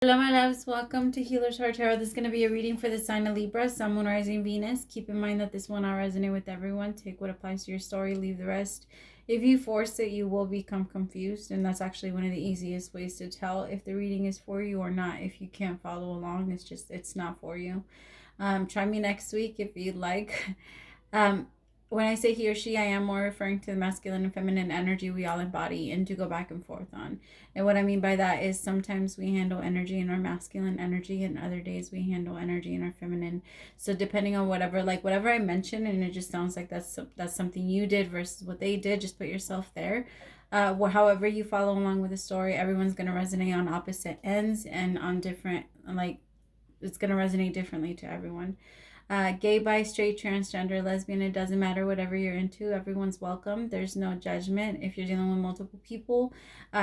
Hello, my loves. Welcome to Healer's Heart Tarot. This is going to be a reading for the sign of Libra, Sun, Moon, Rising, Venus. Keep in mind that this will not resonate with everyone. Take what applies to your story, leave the rest. If you force it, you will become confused, and that's actually one of the easiest ways to tell if the reading is for you or not. If you can't follow along, it's not for you. Try me next week if you'd like. When I say he or she, I am more referring to the masculine and feminine energy we all embody and to go back and forth on. And what I mean by that is sometimes we handle energy in our masculine energy and other days we handle energy in our feminine. So depending on whatever I mention and it just sounds like that's something you did versus what they did, just put yourself there. However you follow along with the story, everyone's going to resonate on opposite ends and on different, it's going to resonate differently to everyone. Gay, bi, straight, transgender, lesbian, it doesn't matter, whatever you're into, everyone's welcome. There's no judgment. If you're dealing with multiple people,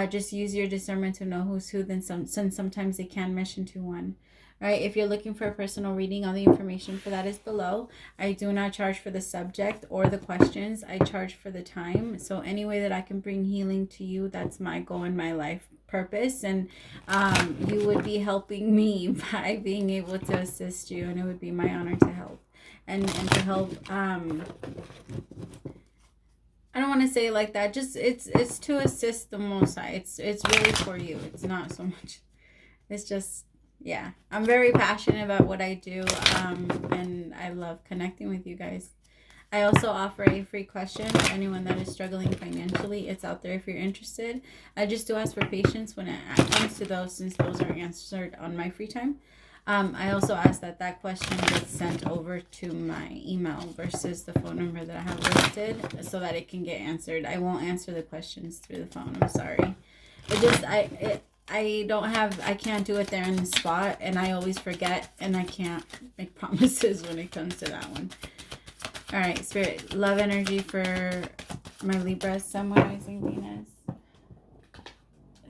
just use your discernment to know who's who, since sometimes they can mesh into one. All right, if you're looking for a personal reading, all the information for that is below. I do not charge for the subject or the questions. I charge for the time. So any way that I can bring healing to you, that's my goal in my life purpose. And you would be helping me by being able to assist you. And it would be my honor to help. And to help, I don't want to say it like that. Just it's to assist the Most High. It's really for you. It's not so much. It's just, yeah, I'm very passionate about what I do, and I love connecting with you guys. I also offer a free question for anyone that is struggling financially. It's out there if you're interested. I just do ask for patience when it comes to those, since those are answered on my free time. I also ask that question gets sent over to my email versus the phone number that I have listed so that it can get answered. I won't answer the questions through the phone. I'm sorry. I can't do it there in the spot, and I always forget, and I can't make promises when it comes to that one. All right, Spirit, love energy for my Libra, Sun, Moon, Rising, Venus.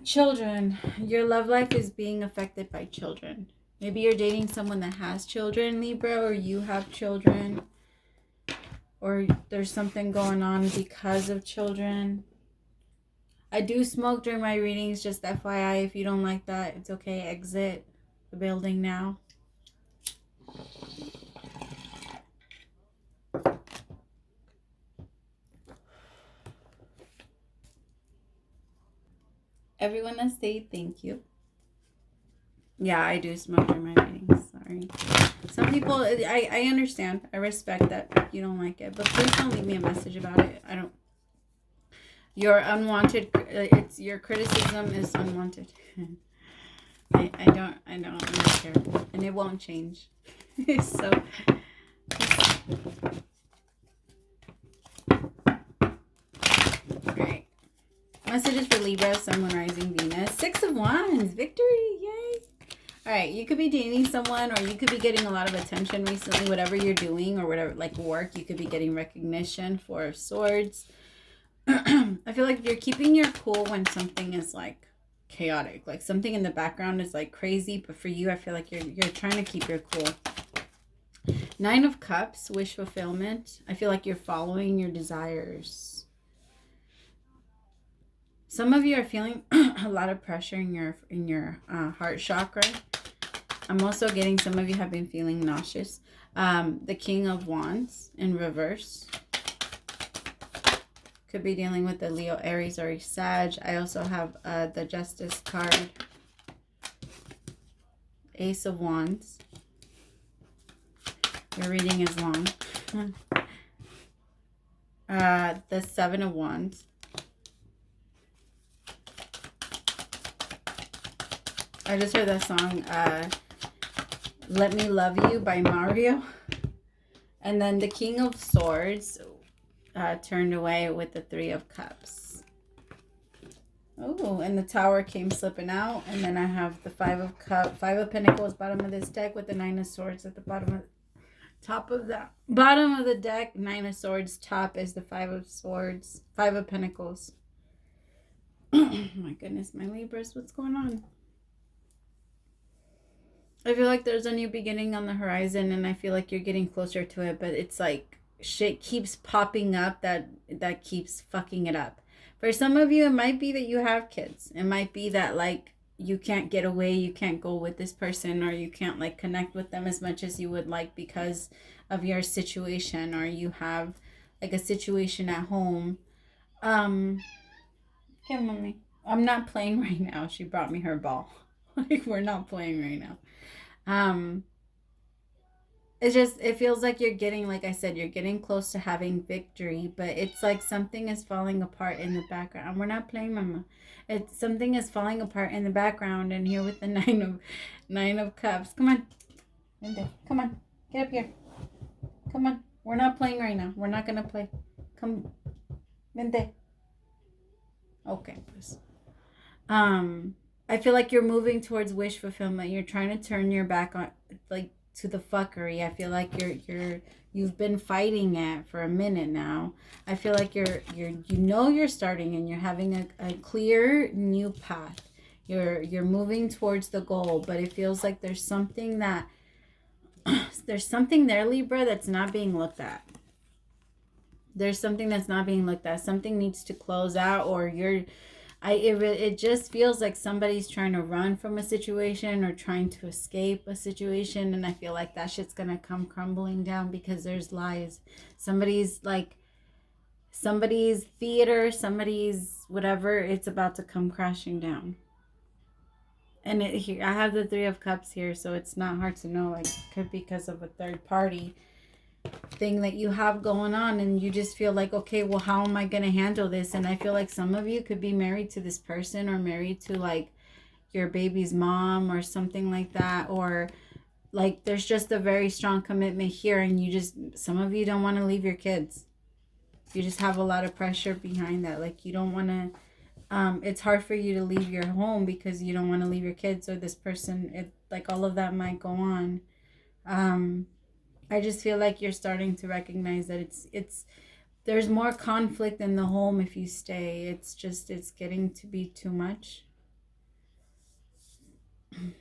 Children, your love life is being affected by children. Maybe you're dating someone that has children, Libra, or you have children, or there's something going on because of children. I do smoke during my readings, just FYI. If you don't like that, it's okay. Exit the building now. Everyone that stayed, thank you. Yeah, I do smoke during my readings. Sorry. Some people, I understand. I respect that you don't like it. But please don't leave me a message about it. I don't. Your unwanted, your criticism is unwanted. I don't really care, and it won't change. So, great. Messages for Libra, Sun, Moon, Rising, Venus. 6 of Wands, victory, yay! All right, you could be dating someone, or you could be getting a lot of attention recently. Whatever you're doing, or whatever, like work, you could be getting recognition. 4 of Swords. I feel like you're keeping your cool when something is like chaotic, like something in the background is like crazy, but for you, I feel like you're trying to keep your cool. 9 of Cups, wish fulfillment. I feel like you're following your desires. Some of you are feeling a lot of pressure in your heart chakra. I'm also getting some of you have been feeling nauseous. The King of Wands in reverse. Could be dealing with the Leo, Aries, or Sag. I also have the Justice card. Ace of Wands. Your reading is long. The 7 of Wands. I just heard that song, Let Me Love You by Mario. And then the King of Swords turned away with the 3 of Cups. Oh, and the Tower came slipping out. And then I have the 5 of Cups, 5 of Pentacles, bottom of this deck, with the 9 of Swords at the bottom of the deck. 9 of Swords, top is the 5 of Swords, 5 of Pentacles. Oh my goodness, my Libras, what's going on? I feel like there's a new beginning on the horizon, and I feel like you're getting closer to it, but it's like shit keeps popping up that keeps fucking it up. For some of you, it might be that you have kids. It might be that, like, you can't get away, you can't go with this person, or you can't like connect with them as much as you would like because of your situation, or you have like a situation at home. Okay, mommy, I'm not playing right now. She brought me her ball. Like, we're not playing right now. It's just, it feels like you're getting, like I said, you're getting close to having victory, but it's like something is falling apart in the background. We're not playing, mama. It's something is falling apart in the background, and here with the nine of cups. Come on, Linda, come on, get up here. Come on, we're not playing right now. We're not gonna play. Come, Vente. Okay, pues. I feel like you're moving towards wish fulfillment. You're trying to turn your back on, like, to the fuckery. I feel like you've been fighting it for a minute now. I feel like you're starting, and you're having a clear new path. You're moving towards the goal, but it feels like there's something there, Libra, that's not being looked at. There's something that's not being looked at. Something needs to close out, or it just feels like somebody's trying to run from a situation or trying to escape a situation, and I feel like that shit's gonna come crumbling down because there's lies. Somebody's theater, somebody's whatever, it's about to come crashing down. And here I have the 3 of Cups here, so it's not hard to know, like, it could be because of a third party thing that you have going on, and you just feel like, okay, well, how am I going to handle this? And I feel like some of you could be married to this person, or married to like your baby's mom or something like that, or like there's just a very strong commitment here, and some of you don't want to leave your kids. You just have a lot of pressure behind that. Like, you don't want to it's hard for you to leave your home because you don't want to leave your kids, or this person, like all of that might go on. I just feel like you're starting to recognize that there's more conflict in the home if you stay. It's getting to be too much. Let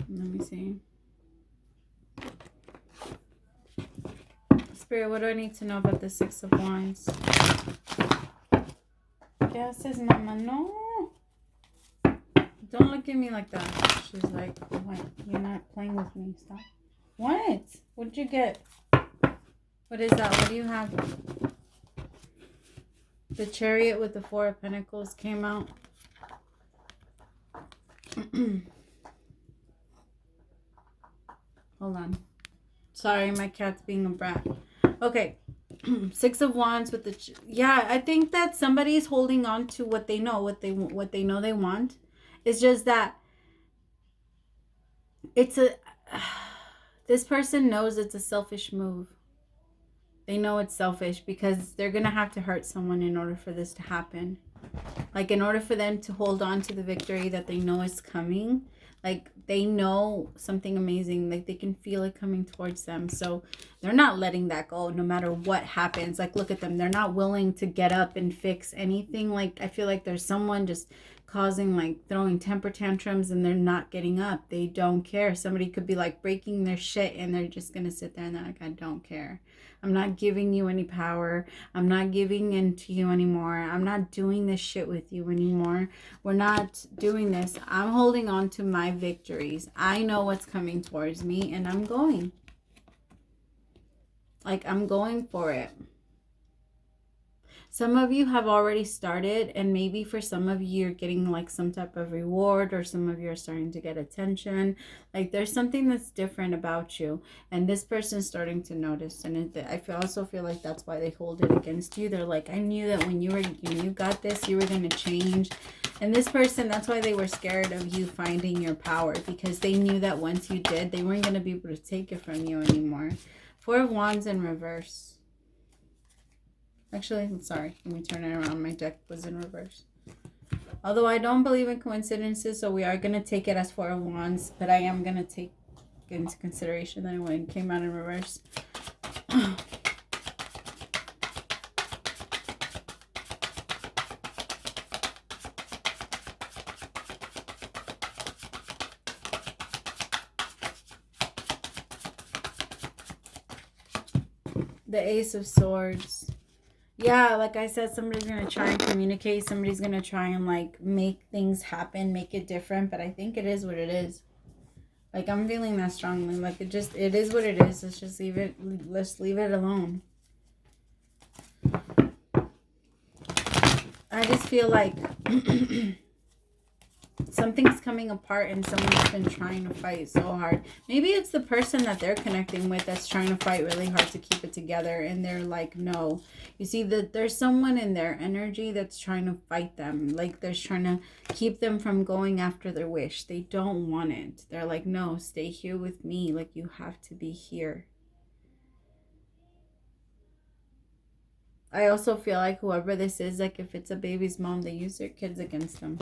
me see. Spirit, what do I need to know about the 6 of Wands? ¿Qué haces, mama? No. Don't look at me like that. She's like, what? You're not playing with me. Stop. What? What did you get? What is that? What do you have? The Chariot with the 4 of Pentacles came out. Hold on. Sorry, my cat's being a brat. Okay. 6 of Wands with the... Yeah, I think that somebody's holding on to what they know, what they know they want. It's just that this person knows it's a selfish move. They know it's selfish because they're going to have to hurt someone in order for this to happen. Like, in order for them to hold on to the victory that they know is coming, like, they know something amazing, like they can feel it coming towards them. So they're not letting that go no matter what happens. Like, look at them. They're not willing to get up and fix anything. Like, I feel like there's someone just causing, like, throwing temper tantrums, and they're not getting up. They don't care. Somebody could be like breaking their shit, and they're just gonna sit there and they're like, I don't care. I'm not giving you any power. I'm not giving in to you anymore. I'm not doing this shit with you anymore. We're not doing this. I'm holding on to my victories. I know what's coming towards me, and I'm going. Like, I'm going for it. Some of you have already started, and maybe for some of you, you're getting like some type of reward, or some of you are starting to get attention. Like, there's something that's different about you, and this person's starting to notice. And also feel like that's why they hold it against you. They're like, I knew that when you got this, you were going to change. And this person, that's why they were scared of you finding your power, because they knew that once you did, they weren't going to be able to take it from you anymore. 4 of Wands in reverse. Actually, I'm sorry. Let me turn it around. My deck was in reverse. Although I don't believe in coincidences, so we are going to take it as 4 of Wands. But I am going to take into consideration that it came out in reverse. The Ace of Swords. Yeah, like I said, somebody's going to try and communicate. Somebody's going to try and, like, make things happen, make it different. But I think it is what it is. Like, I'm feeling that strongly. Like, it is what it is. Let's just leave it. Let's leave it alone. I just feel like something's coming apart and someone's been trying to fight so hard. Maybe it's the person that they're connecting with that's trying to fight really hard to keep it together, and they're like, no. You see, that there's someone in their energy that's trying to fight them. Like, they're trying to keep them from going after their wish. They don't want it. They're like, no, stay here with me. Like, you have to be here. I also feel like whoever this is, like, if it's a baby's mom, they use their kids against them.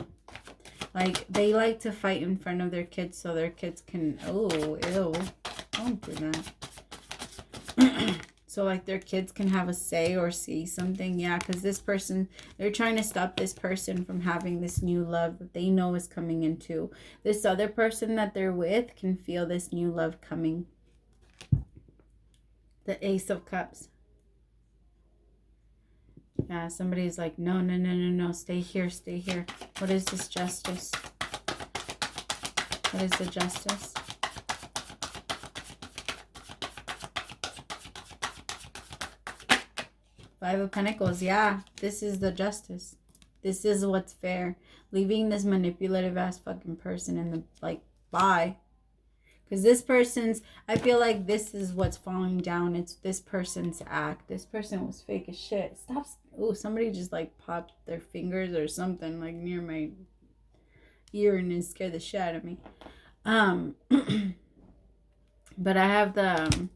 Like, they like to fight in front of their kids so their kids can, oh, ew, don't do that. So, like, their kids can have a say or see something. Yeah, because this person, they're trying to stop this person from having this new love that they know is coming into. This other person that they're with can feel this new love coming. The Ace of Cups. Yeah, somebody's like, no, no, no, no, no, stay here, stay here. What is this justice? What is the justice? Five of Pentacles. Yeah, this is the justice. This is what's fair. Leaving this manipulative ass fucking person in the, like, bye. Because this person's, I feel like this is what's falling down. It's this person's act. This person was fake as shit. Stop. Oh, somebody just, like, popped their fingers or something, like, near my ear, and it scared the shit out of me. But I have the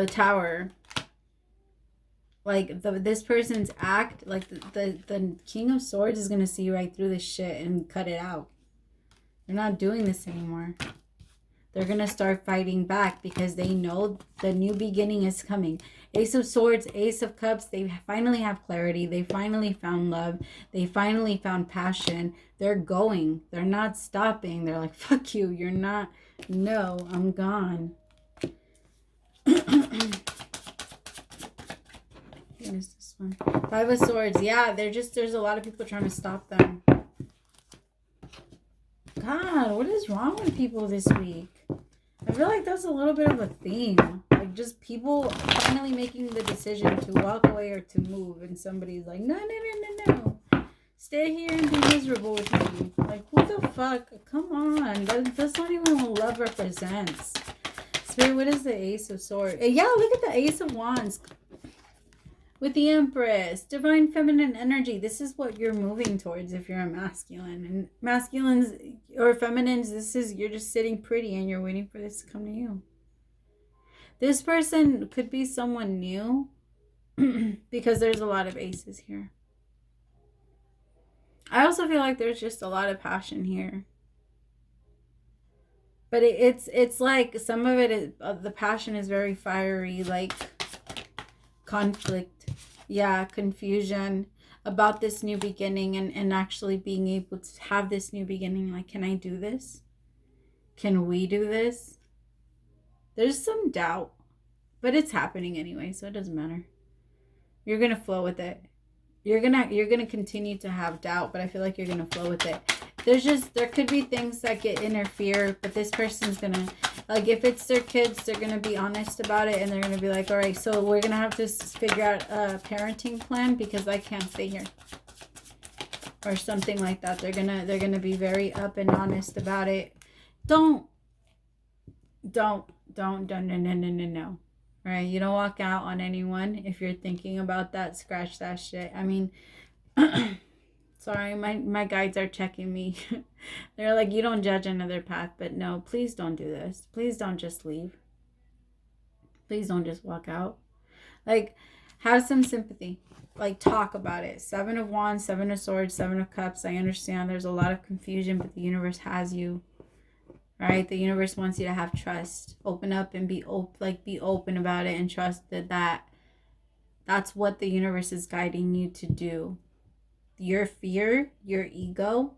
Tower. Like, this person's act, like, the King of Swords is going to see right through this shit and cut it out. They're not doing this anymore. They're going to start fighting back because they know the new beginning is coming. Ace of Swords, Ace of Cups, they finally have clarity. They finally found love. They finally found passion. They're going. They're not stopping. They're like, fuck you. You're not. No, I'm gone. What is this one? Five of Swords. Yeah, there's a lot of people trying to stop them. God, what is wrong with people this week? I feel like that's a little bit of a theme. Like, just people finally making the decision to walk away or to move, and somebody's like, no, no, no, no, no. Stay here and be miserable with me. Like, who the fuck? Come on. That's not even what love represents. Spirit, what is the Ace of Swords? Yeah, look at the Ace of Wands. With the Empress, divine feminine energy. This is what you're moving towards if you're a masculine. And masculines or feminines, you're just sitting pretty and you're waiting for this to come to you. This person could be someone new because there's a lot of aces here. I also feel like there's just a lot of passion here. But it's like some of it is, the passion is very fiery, like conflict. Yeah, confusion about this new beginning and actually being able to have this new beginning. Like, can I do this? Can we do this? There's some doubt, but it's happening anyway, so it doesn't matter. You're going to flow with it. You're going to continue to have doubt, but I feel like you're going to flow with it. There could be things that get interfere, but this person's going to, like, if it's their kids, they're going to be honest about it, and they're going to be like, all right, so we're going to have to figure out a parenting plan because I can't stay here. Or something like that. They're going to be very up and honest about it. No. All right, you don't walk out on anyone. If you're thinking about that, scratch that shit. I mean, sorry, my guides are checking me. They're like, you don't judge another path, but no, please don't do this. Please don't just leave. Please don't just walk out. Like, have some sympathy. Like, talk about it. Seven of Wands, Seven of Swords, Seven of Cups. I understand there's a lot of confusion, but the universe has you. Right? The universe wants you to have trust. Open up and be open about it and trust that's what the universe is guiding you to do. Your fear, your ego,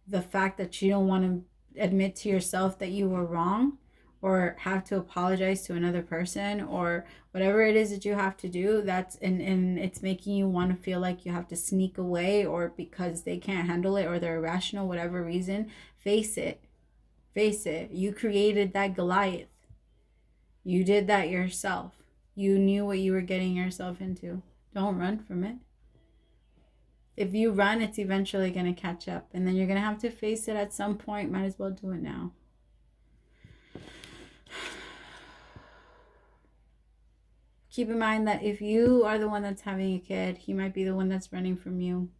the fact that you don't want to admit to yourself that you were wrong or have to apologize to another person, or whatever it is that you have to do, that's and it's making you want to feel like you have to sneak away, or because they can't handle it or they're irrational, whatever reason, face it. Face it. You created that Goliath. You did that yourself. You knew what you were getting yourself into. Don't run from it. If you run, it's eventually going to catch up, and then you're going to have to face it at some point. Might as well do it now. Keep in mind that if you are the one that's having a kid, he might be the one that's running from you.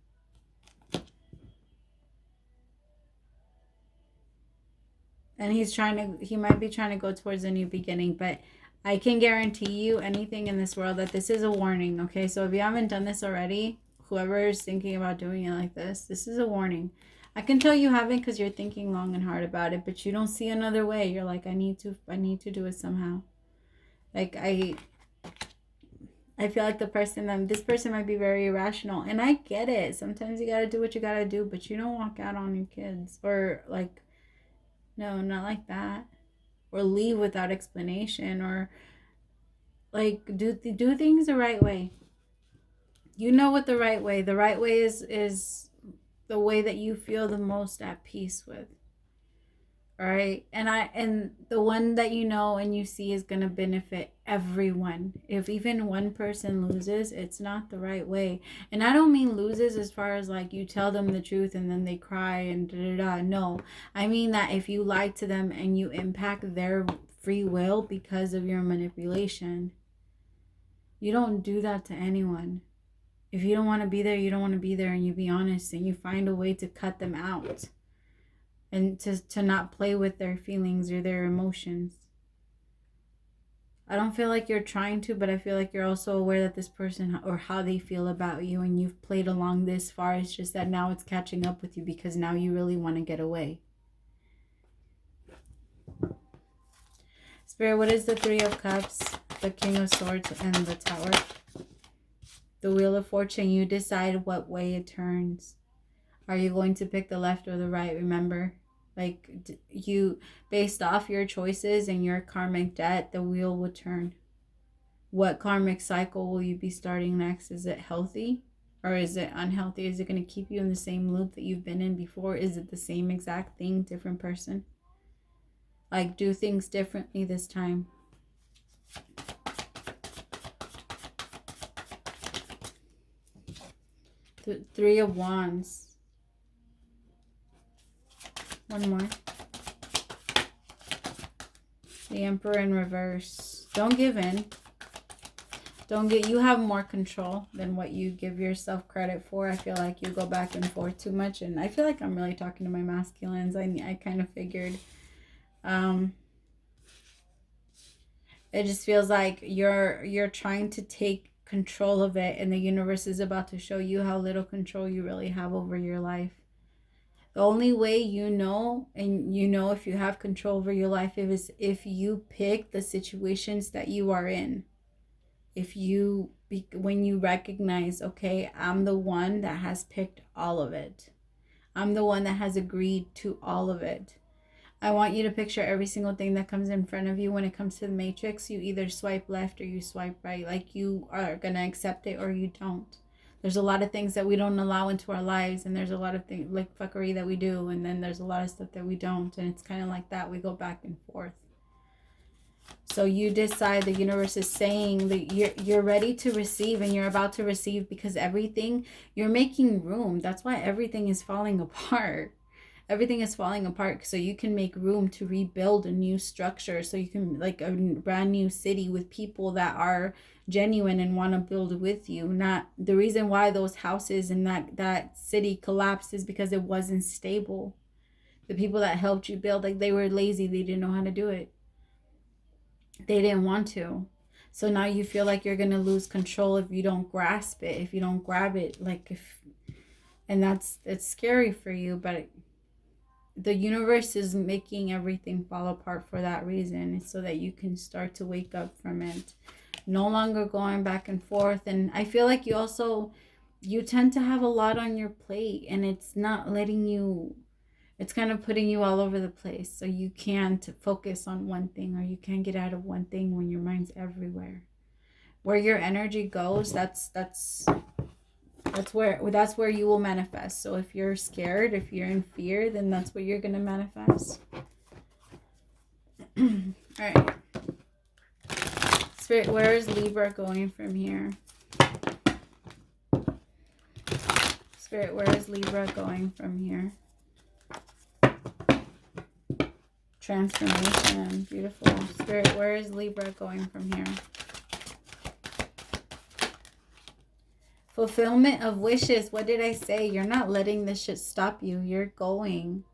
And he might be trying to go towards a new beginning, but I can guarantee you anything in this world that this is a warning, okay? So if you haven't done this already, whoever is thinking about doing it like this is a warning. I can tell you haven't because you're thinking long and hard about it, but you don't see another way. You're like, I need to do it somehow. Like, I feel like this person might be very irrational, and I get it. Sometimes you gotta do what you gotta do, but you don't walk out on your kids, or like, no, not like that, or leave without explanation, or like do things the right way. You know what the right way is the way that you feel the most at peace with. All right. And the one that you know and you see is going to benefit everyone. If even one person loses, it's not the right way. And I don't mean loses as far as like you tell them the truth and then they cry and da-da-da. No, I mean that if you lie to them and you impact their free will because of your manipulation, you don't do that to anyone. If you don't want to be there, you don't want to be there, and you be honest and you find a way to cut them out. And to not play with their feelings or their emotions. I don't feel like you're trying to, but I feel like you're also aware that this person, or how they feel about you, and you've played along this far. It's just that now it's catching up with you because now you really want to get away. Spirit, what is the Three of Cups, the King of Swords, and the Tower? The Wheel of Fortune. You decide what way it turns. Are you going to pick the left or the right? Remember, like, you, based off your choices and your karmic debt, the wheel will turn. What karmic cycle will you be starting next? Is it healthy or is it unhealthy? Is it going to keep you in the same loop that you've been in before? Is it the same exact thing, different person? Like, do things differently this time. The Three of Wands. One more. The Emperor in reverse. Don't give in. You have more control than what you give yourself credit for. I feel like you go back and forth too much, and I feel like I'm really talking to my masculines. I kind of figured. It just feels like you're trying to take control of it, and the universe is about to show you how little control you really have over your life. The only way you know, and you know if you have control over your life, is if you pick the situations that you are in. When you recognize, okay, I'm the one that has picked all of it. I'm the one that has agreed to all of it. I want you to picture every single thing that comes in front of you. When it comes to the matrix, you either swipe left or you swipe right. Like, you are going to accept it or you don't. There's a lot of things that we don't allow into our lives, and there's a lot of things like fuckery that we do, and then there's a lot of stuff that we don't, and it's kind of like that. We go back and forth. So you decide, the universe is saying that you're ready to receive, and you're about to receive, because everything, you're making room. That's why everything is falling apart. Everything is falling apart so you can make room to rebuild a new structure, so you can, like, a brand new city with people that are genuine and want to build with you. Not the reason why those houses in that city collapsed is because it wasn't stable. The people that helped you build, like, they were lazy. They didn't know how to do it. They didn't want to. So now you feel like you're gonna lose control if you don't grasp it, if you don't grab it, and it's scary for you, but the universe is making everything fall apart for that reason, so that you can start to wake up from it. No longer going back and forth. And I feel like you tend to have a lot on your plate, and it's not It's kind of putting you all over the place. So you can't focus on one thing, or you can't get out of one thing when your mind's everywhere. Where your energy goes, that's where you will manifest. So if you're scared, if you're in fear, then that's what you're going to manifest. All right. Spirit, where is Libra going from here? Spirit, where is Libra going from here? Transformation. Beautiful. Spirit, where is Libra going from here? Fulfillment of wishes. What did I say? You're not letting this shit stop you. You're going.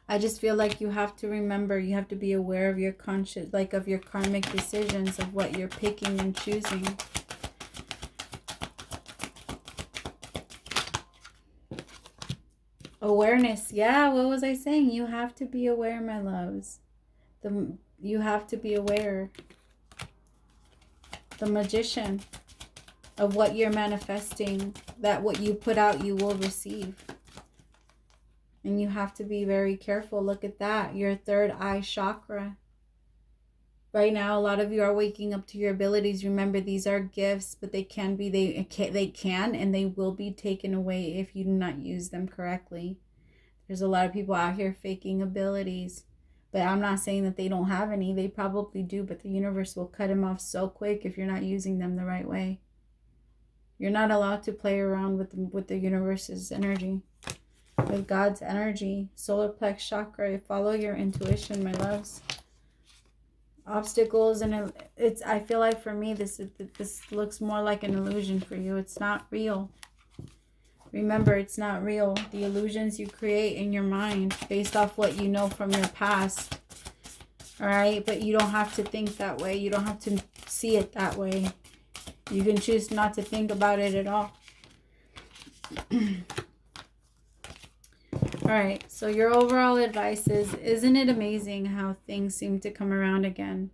I just feel like you have to remember, you have to be aware of your conscious, like of your karmic decisions, of what you're picking and choosing. Awareness. Yeah, what was I saying? You have to be aware, my loves. You have to be aware. The Magician. Of what you're manifesting, that what you put out, you will receive. And you have to be very careful. Look at that. Your third eye chakra. Right now, a lot of you are waking up to your abilities. Remember, these are gifts, but they can and they will be taken away if you do not use them correctly. There's a lot of people out here faking abilities. But I'm not saying that they don't have any. They probably do, but the universe will cut them off so quick if you're not using them the right way. You're not allowed to play around with the universe's energy, with God's energy. Solar plex chakra. Follow your intuition, my loves. Obstacles, and I feel like for me this looks more like an illusion for you. It's not real. Remember, it's not real. The illusions you create in your mind based off what you know from your past. All right, but you don't have to think that way. You don't have to see it that way. You can choose not to think about it at all. All right, so your overall advice is, isn't it amazing how things seem to come around again?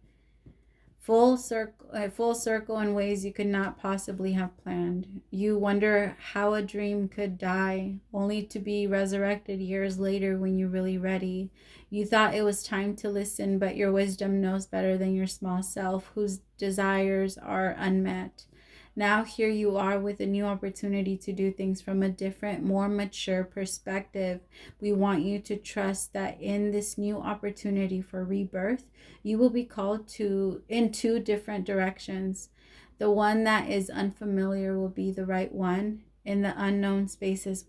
Full circle in ways you could not possibly have planned. You wonder how a dream could die, only to be resurrected years later when you're really ready. You thought it was time to listen, but your wisdom knows better than your small self, whose desires are unmet. Now here you are with a new opportunity to do things from a different, more mature perspective. We want you to trust that in this new opportunity for rebirth, you will be called in two different directions. The one that is unfamiliar will be the right one. In the unknown spaces,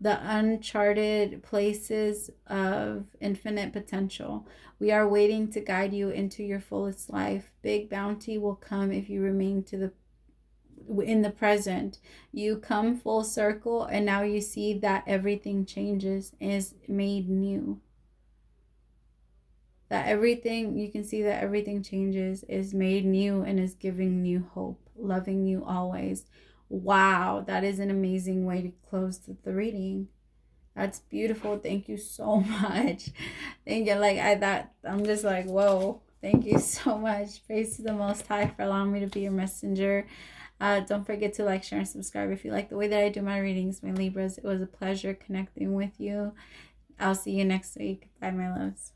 the uncharted places of infinite potential. We are waiting to guide you into your fullest life. Big bounty will come if you remain in the present. You come full circle, and now you see that everything changes and is made new. You can see that everything changes, is made new, and is giving you hope, loving you always. Wow, that is an amazing way to close the reading. That's beautiful. Thank you so much. Thank you. I'm just like, whoa. Thank you so much. Praise to the Most High for allowing me to be your messenger. Don't forget to like, share, and subscribe if you like the way that I do my readings, my Libras. It was a pleasure connecting with you. I'll see you next week. Bye, my loves.